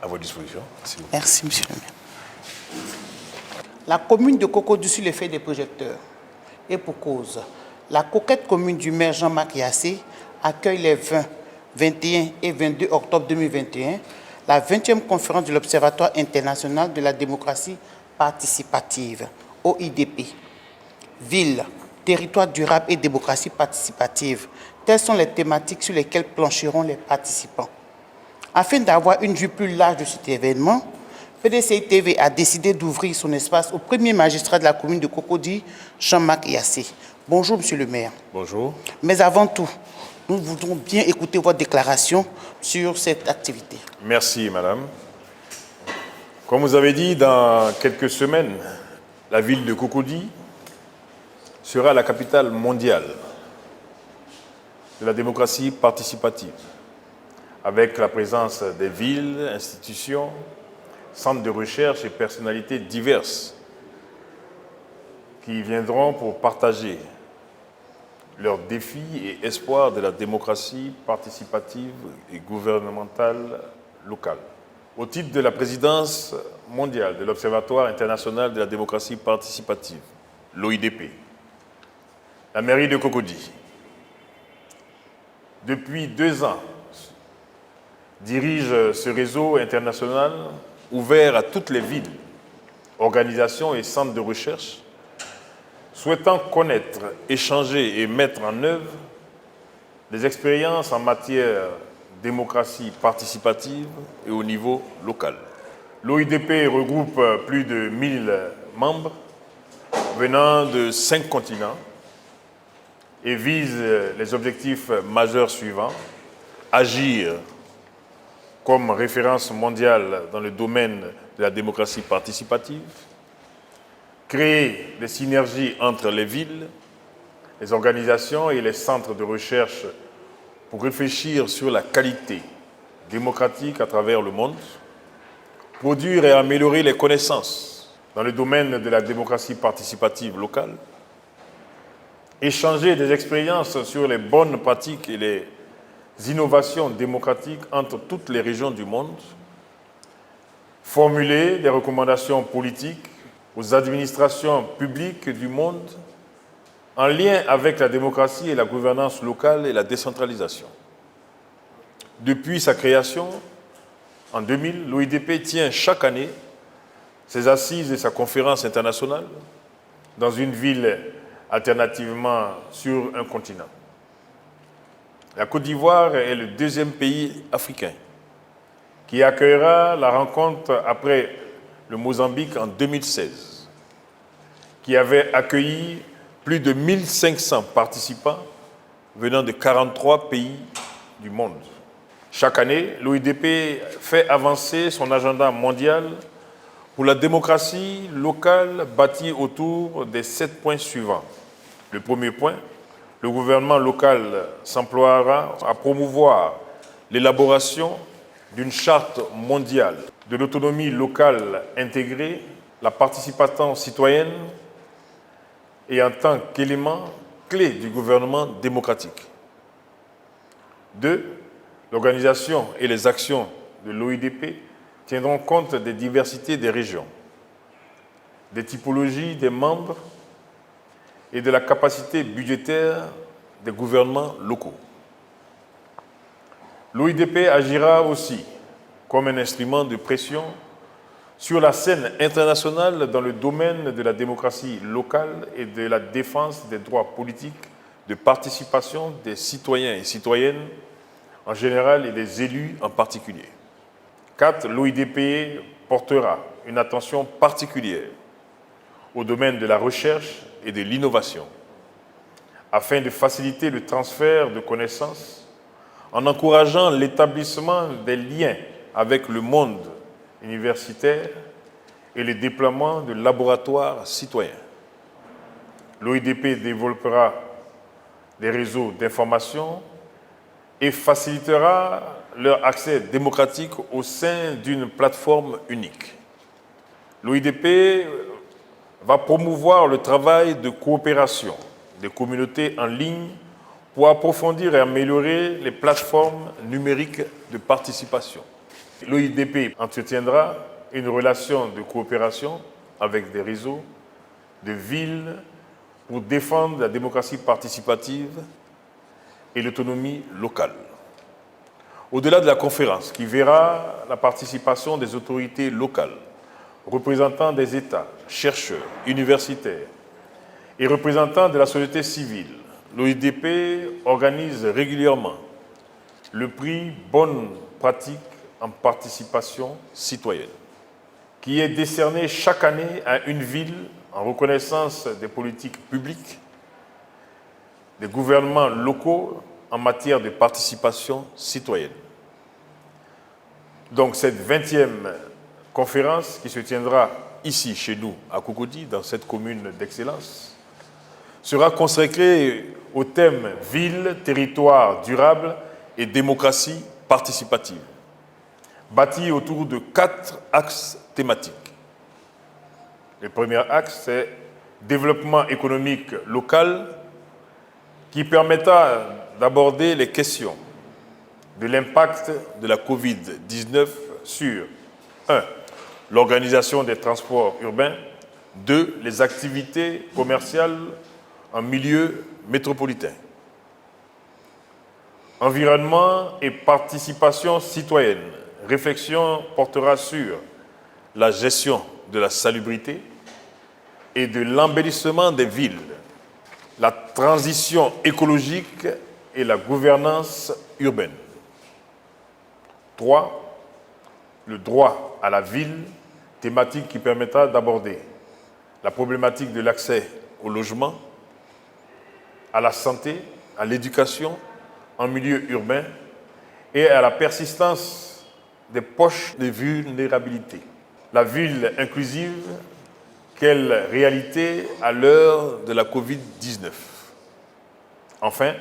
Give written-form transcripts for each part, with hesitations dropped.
À votre disposition. Merci. Merci, monsieur le maire. La commune de Cocody sur l'effet des projecteurs. Et pour cause, la coquette commune du maire Jean-Marc Yassé accueille les 20, 21 et 22 octobre 2021 la 20e conférence de l'Observatoire international de la démocratie participative, OIDP. Ville, territoire durable et démocratie participative. Telles sont les thématiques sur lesquelles plancheront les participants. Afin d'avoir une vue plus large de cet événement, PDCI TV a décidé d'ouvrir son espace au premier magistrat de la commune de Cocody, Jean-Marc Yassé. Bonjour, monsieur le maire. Bonjour. Mais avant tout, nous voudrons bien écouter votre déclaration sur cette activité. Merci, madame. Comme vous avez dit, dans quelques semaines, la ville de Cocody sera la capitale mondiale de la démocratie participative, avec la présence des villes, institutions, centres de recherche et personnalités diverses qui viendront pour partager leurs défis et espoirs de la démocratie participative et gouvernementale locale. Au titre de la présidence mondiale de l'Observatoire international de la démocratie participative, l'OIDP, la mairie de Cocody, depuis 2 ans, dirige ce réseau international ouvert à toutes les villes, organisations et centres de recherche souhaitant connaître, échanger et mettre en œuvre des expériences en matière de démocratie participative et au niveau local. L'OIDP regroupe plus de 1000 membres venant de 5 continents et vise les objectifs majeurs suivants: agir comme référence mondiale dans le domaine de la démocratie participative, créer des synergies entre les villes, les organisations et les centres de recherche pour réfléchir sur la qualité démocratique à travers le monde, produire et améliorer les connaissances dans le domaine de la démocratie participative locale, échanger des expériences sur les bonnes pratiques et les innovations démocratiques entre toutes les régions du monde, formuler des recommandations politiques aux administrations publiques du monde en lien avec la démocratie et la gouvernance locale et la décentralisation. Depuis sa création, en 2000, l'OIDP tient chaque année ses assises et sa conférence internationale dans une ville alternativement sur un continent. La Côte d'Ivoire est le 2e pays africain qui accueillera la rencontre après le Mozambique en 2016, qui avait accueilli plus de 1500 participants venant de 43 pays du monde. Chaque année, l'OIDP fait avancer son agenda mondial pour la démocratie locale bâti autour des 7 points suivants. Le premier point: le gouvernement local s'emploiera à promouvoir l'élaboration d'une charte mondiale de l'autonomie locale intégrée, la participation citoyenne et en tant qu'élément clé du gouvernement démocratique. 2. L'organisation et les actions de l'OIDP tiendront compte des diversités des régions, des typologies des membres et de la capacité budgétaire des gouvernements locaux. L'OIDP agira aussi comme un instrument de pression sur la scène internationale dans le domaine de la démocratie locale et de la défense des droits politiques de participation des citoyens et citoyennes en général et des élus en particulier. 4. L'OIDP portera une attention particulière au domaine de la recherche et de l'innovation, afin de faciliter le transfert de connaissances en encourageant l'établissement des liens avec le monde universitaire et le déploiement de laboratoires citoyens. L'OIDP développera des réseaux d'information et facilitera leur accès démocratique au sein d'une plateforme unique. L'OIDP va promouvoir le travail de coopération des communautés en ligne pour approfondir et améliorer les plateformes numériques de participation. L'OIDP entretiendra une relation de coopération avec des réseaux de villes pour défendre la démocratie participative et l'autonomie locale. Au-delà de la conférence, qui verra la participation des autorités locales, représentants des États, chercheurs, universitaires et représentants de la société civile, l'OIDP organise régulièrement le prix Bonne pratique en participation citoyenne, qui est décerné chaque année à une ville en reconnaissance des politiques publiques, des gouvernements locaux en matière de participation citoyenne. Donc cette 20e conférence qui se tiendra ici, chez nous, à Cocody, dans cette commune d'excellence, sera consacrée au thème « Ville, territoire durable et démocratie participative », bâti autour de 4 axes thématiques. Le premier axe, c'est développement économique local, qui permettra d'aborder les questions de l'impact de la COVID-19 sur 1. L'organisation des transports urbains, 2. Les activités commerciales en milieu métropolitain. Environnement et participation citoyenne. Réflexion portera sur la gestion de la salubrité et de l'embellissement des villes, la transition écologique et la gouvernance urbaine. 3. Le droit à la ville, thématique qui permettra d'aborder la problématique de l'accès au logement, à la santé, à l'éducation en milieu urbain et à la persistance des poches de vulnérabilité. La ville inclusive, quelle réalité à l'heure de la Covid-19. Enfin,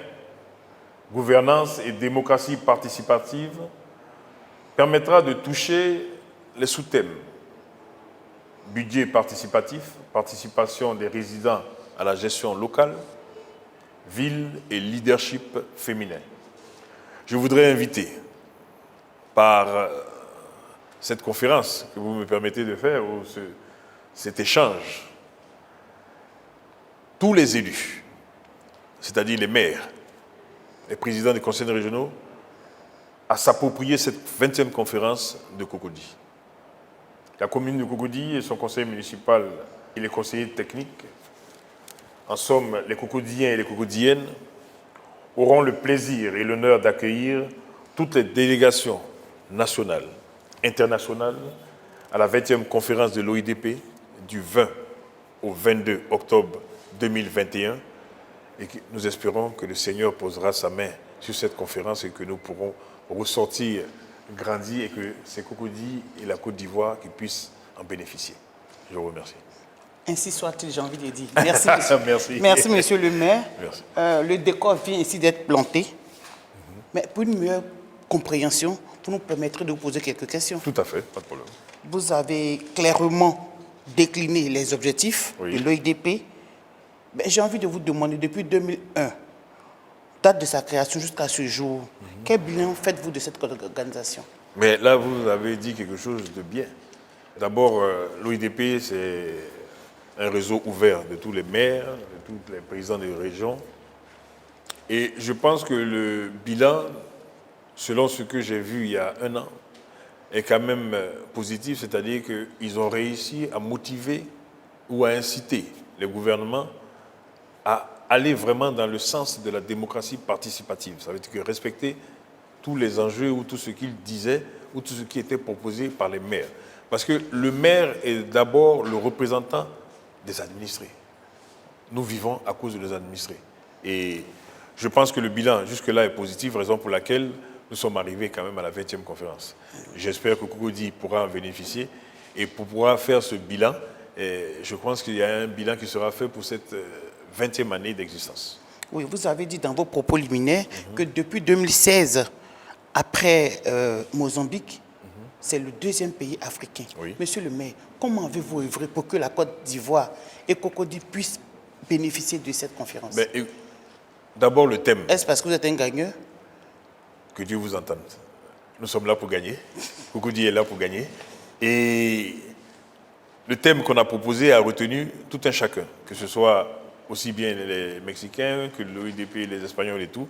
gouvernance et démocratie participative permettra de toucher les sous-thèmes. Budget participatif, participation des résidents à la gestion locale, ville et leadership féminin. Je voudrais inviter par cette conférence que vous me permettez de faire, ou cet échange, tous les élus, c'est-à-dire les maires, les présidents des conseils régionaux, à s'approprier cette 20e conférence de Cocody. La commune de Cocody et son conseil municipal et les conseillers techniques, en somme les Cocodiens et les Cocodiennes, auront le plaisir et l'honneur d'accueillir toutes les délégations nationales, internationales, à la 20e conférence de l'OIDP du 20 au 22 octobre 2021 et que nous espérons que le Seigneur posera sa main sur cette conférence et que nous pourrons ressortir grandis et que c'est Cocody et la Côte d'Ivoire qui puissent en bénéficier. Je vous remercie. Ainsi soit-il, j'ai envie de dire. Merci, monsieur. Merci. Merci, monsieur le maire. Merci. Le décor vient ici d'être planté. Mais pour une meilleure compréhension, vous nous permettrez de vous poser quelques questions. Tout à fait, pas de problème. Vous avez clairement décliné les objectifs de l'OIDP. J'ai envie de vous demander, depuis 2001, date de sa création jusqu'à ce jour, quel bilan faites-vous de cette organisation? Mais là, vous avez dit quelque chose de bien. D'abord, l'OIDP, c'est un réseau ouvert de tous les maires, de tous les présidents des régions. Et je pense que le bilan, selon ce que j'ai vu il y a un an, est quand même positif, c'est-à-dire qu'ils ont réussi à motiver ou à inciter les gouvernements à aller vraiment dans le sens de la démocratie participative. Ça veut dire que respecter tous les enjeux ou tout ce qu'ils disaient ou tout ce qui était proposé par les maires. Parce que le maire est d'abord le représentant des administrés. Nous vivons à cause de nos administrés. Et je pense que le bilan jusque-là est positif, raison pour laquelle nous sommes arrivés quand même à la 20e conférence. J'espère que Cocody pourra en bénéficier. Et pour pouvoir faire ce bilan, je pense qu'il y a un bilan qui sera fait pour cette 20e année d'existence. Oui, vous avez dit dans vos propos liminaires que depuis 2016, après Mozambique, c'est le 2e pays africain. Oui. Monsieur le maire, comment avez-vous œuvré pour que la Côte d'Ivoire et Cocody puissent bénéficier de cette conférence? D'abord le thème. Est-ce parce que vous êtes un gagneur? Que Dieu vous entende. nous sommes là pour gagner. Cocody est là pour gagner. Et le thème qu'on a proposé a retenu tout un chacun, que ce soit aussi bien les Mexicains que l'OIDP, les Espagnols et tout.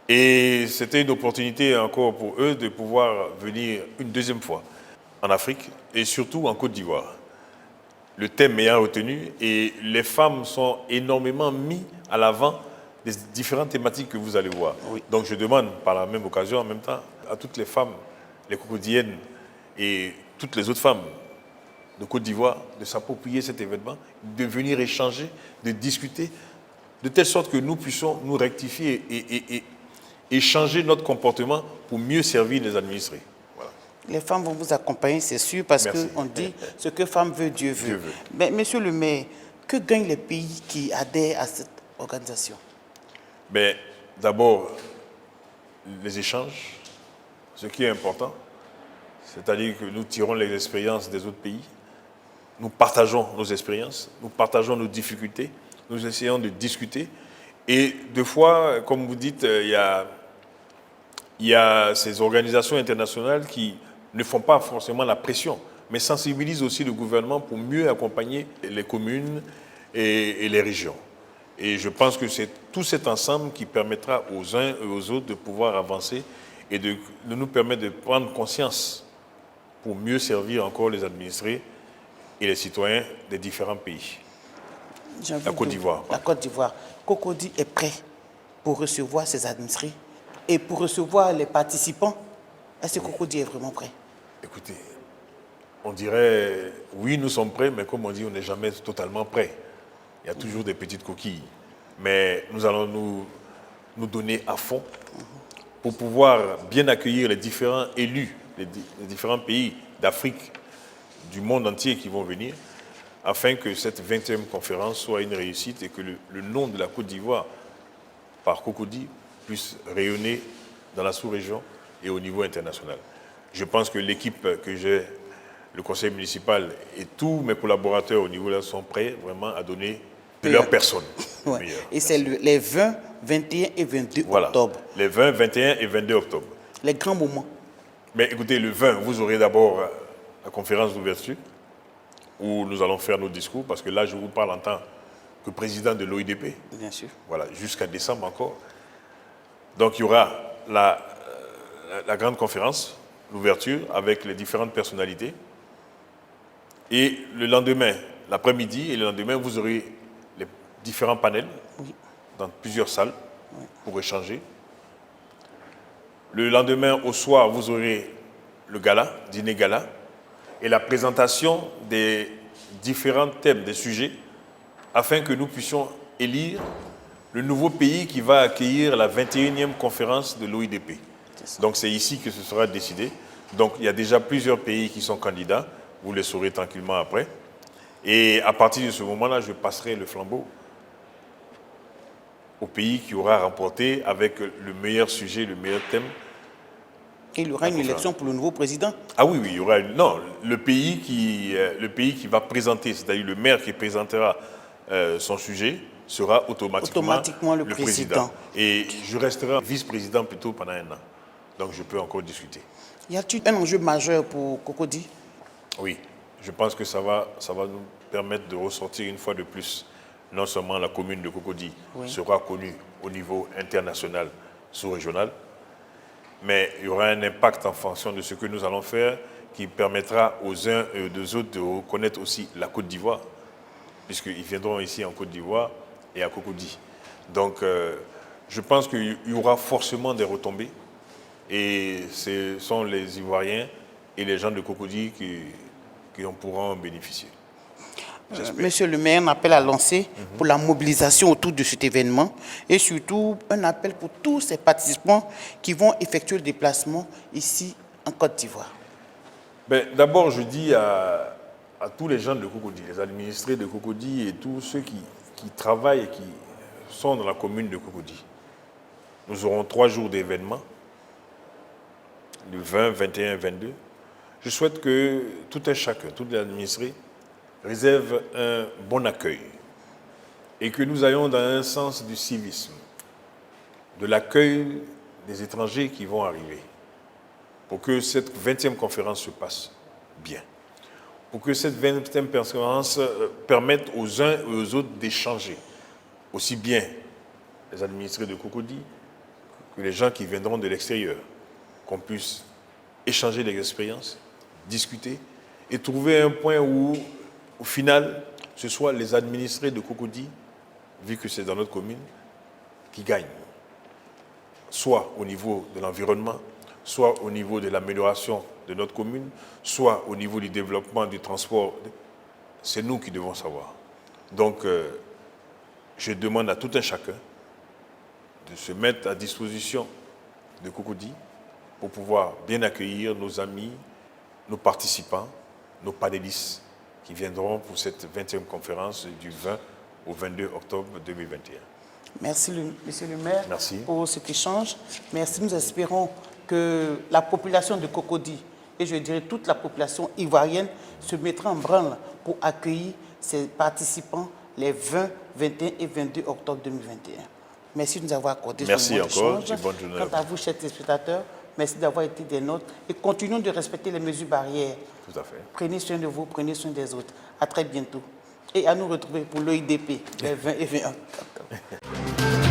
Et c'était une opportunité encore pour eux de pouvoir venir une deuxième fois en Afrique et surtout en Côte d'Ivoire. Le thème ayant retenu et les femmes sont énormément mises à l'avant des différentes thématiques que vous allez voir. Oui. Donc je demande par la même occasion en même temps à toutes les femmes, les cocodiennes et toutes les autres femmes de Côte d'Ivoire de s'approprier cet événement, de venir échanger, de discuter, de telle sorte que nous puissions nous rectifier et changer notre comportement pour mieux servir les administrés. Voilà. Les femmes vont vous accompagner, c'est sûr, parce Merci. qu'on dit ce que femme veut, Dieu veut. Dieu veut. Mais monsieur le maire, que gagnent les pays qui adhèrent à cette organisation? Mais d'abord, les échanges, ce qui est important, c'est-à-dire que nous tirons les expériences des autres pays, nous partageons nos expériences, nous partageons nos difficultés, nous essayons de discuter. Et deux fois, comme vous dites, il y a ces organisations internationales qui ne font pas forcément la pression, mais sensibilisent aussi le gouvernement pour mieux accompagner les communes et les régions. Et je pense que c'est tout cet ensemble qui permettra aux uns et aux autres de pouvoir avancer et de nous permettre de prendre conscience pour mieux servir encore les administrés et les citoyens des différents pays. La Côte d'Ivoire. La Côte d'Ivoire. Cocody est prêt pour recevoir ses administrés et pour recevoir les participants. Est-ce que Cocody est vraiment prêt? Écoutez, on dirait, oui, nous sommes prêts, mais comme on dit, on n'est jamais totalement prêt. Il y a toujours des petites coquilles. Mais nous allons nous donner à fond pour pouvoir bien accueillir les différents élus, les différents pays d'Afrique, du monde entier qui vont venir, afin que cette 20e conférence soit une réussite et que le nom de la Côte d'Ivoire, par Cocody, puisse rayonner dans la sous-région et au niveau international. Je pense que l'équipe que j'ai, le conseil municipal et tous mes collaborateurs au niveau là sont prêts vraiment à donner de leur personne. Ouais. Meilleure. Et c'est les 20, 21 et 22 Voilà. octobre. Les 20, 21 et 22 octobre. Les grands moments. Mais écoutez, le 20, vous aurez d'abord la conférence d'ouverture où nous allons faire nos discours, parce que là, je vous parle en tant que président de l'OIDP. Bien sûr. Voilà, jusqu'à décembre encore. Donc, il y aura la grande conférence, l'ouverture, avec les différentes personnalités. Et le lendemain, l'après-midi, et le lendemain, vous aurez les différents panels dans plusieurs salles pour échanger. Le lendemain, au soir, vous aurez le gala, dîner gala, et la présentation des différents thèmes, des sujets, afin que nous puissions élire le nouveau pays qui va accueillir la 21e conférence de l'OIDP. Donc c'est ici que ce sera décidé. Donc il y a déjà plusieurs pays qui sont candidats, vous les saurez tranquillement après. Et à partir de ce moment-là, je passerai le flambeau au pays qui aura remporté avec le meilleur sujet, le meilleur thème. Et il y aura une élection pour le nouveau président. Ah oui, oui, il y aura non, le pays qui va présenter, c'est-à-dire le maire qui présentera son sujet, sera automatiquement le président. Et je resterai vice-président plutôt pendant un an. Donc je peux encore discuter. Y a-t-il un enjeu majeur pour Cocody? Oui, je pense que ça va nous permettre de ressortir une fois de plus. Non seulement la commune de Cocody sera connue au niveau international, sous-régional, mais il y aura un impact en fonction de ce que nous allons faire qui permettra aux uns et aux autres de reconnaître aussi la Côte d'Ivoire, puisqu'ils viendront ici en Côte d'Ivoire et à Cocody. Donc, je pense qu'il y aura forcément des retombées et ce sont les Ivoiriens et les gens de Cocody qui en pourront en bénéficier. Monsieur le maire, un appel à lancer pour la mobilisation autour de cet événement et surtout un appel pour tous ces participants qui vont effectuer le déplacement ici en Côte d'Ivoire. D'abord, je dis à tous les gens de Cocody, les administrés de Cocody et tous ceux qui travaillent et qui sont dans la commune de Cocody. Nous aurons 3 jours d'événements, le 20, 21 et 22. Je souhaite que tout un chacun, tous les administrés, réserve un bon accueil et que nous ayons dans un sens du civisme, de l'accueil des étrangers qui vont arriver. pour que cette 20e conférence se passe bien, pour que cette 20e conférence permette aux uns et aux autres d'échanger, aussi bien les administrés de Cocody que les gens qui viendront de l'extérieur, qu'on puisse échanger les expériences, discuter et trouver un point où, au final, ce soit les administrés de Cocody, vu que c'est dans notre commune, qui gagnent, soit au niveau de l'environnement, soit au niveau de l'amélioration de notre commune, soit au niveau du développement du transport. C'est nous qui devons savoir. Donc, je demande à tout un chacun de se mettre à disposition de Cocody pour pouvoir bien accueillir nos amis, nos participants, nos panélistes qui viendront pour cette 20e conférence du 20 au 22 octobre 2021. Merci, monsieur le maire, Merci. pour cet échange. Merci. Nous espérons que la population de Cocody, et je dirais toute la population ivoirienne, se mettra en branle pour accueillir ces participants les 20, 21 et 22 octobre 2021. Merci de nous avoir accordé ce moment encore d'échange. et bonne journée. Quant à vous, chers téléspectateurs, merci d'avoir été des nôtres et continuons de respecter les mesures barrières. Tout à fait. Prenez soin de vous, prenez soin des autres. À très bientôt. Et à nous retrouver pour l'OIDP, les 20 et 21 octobre.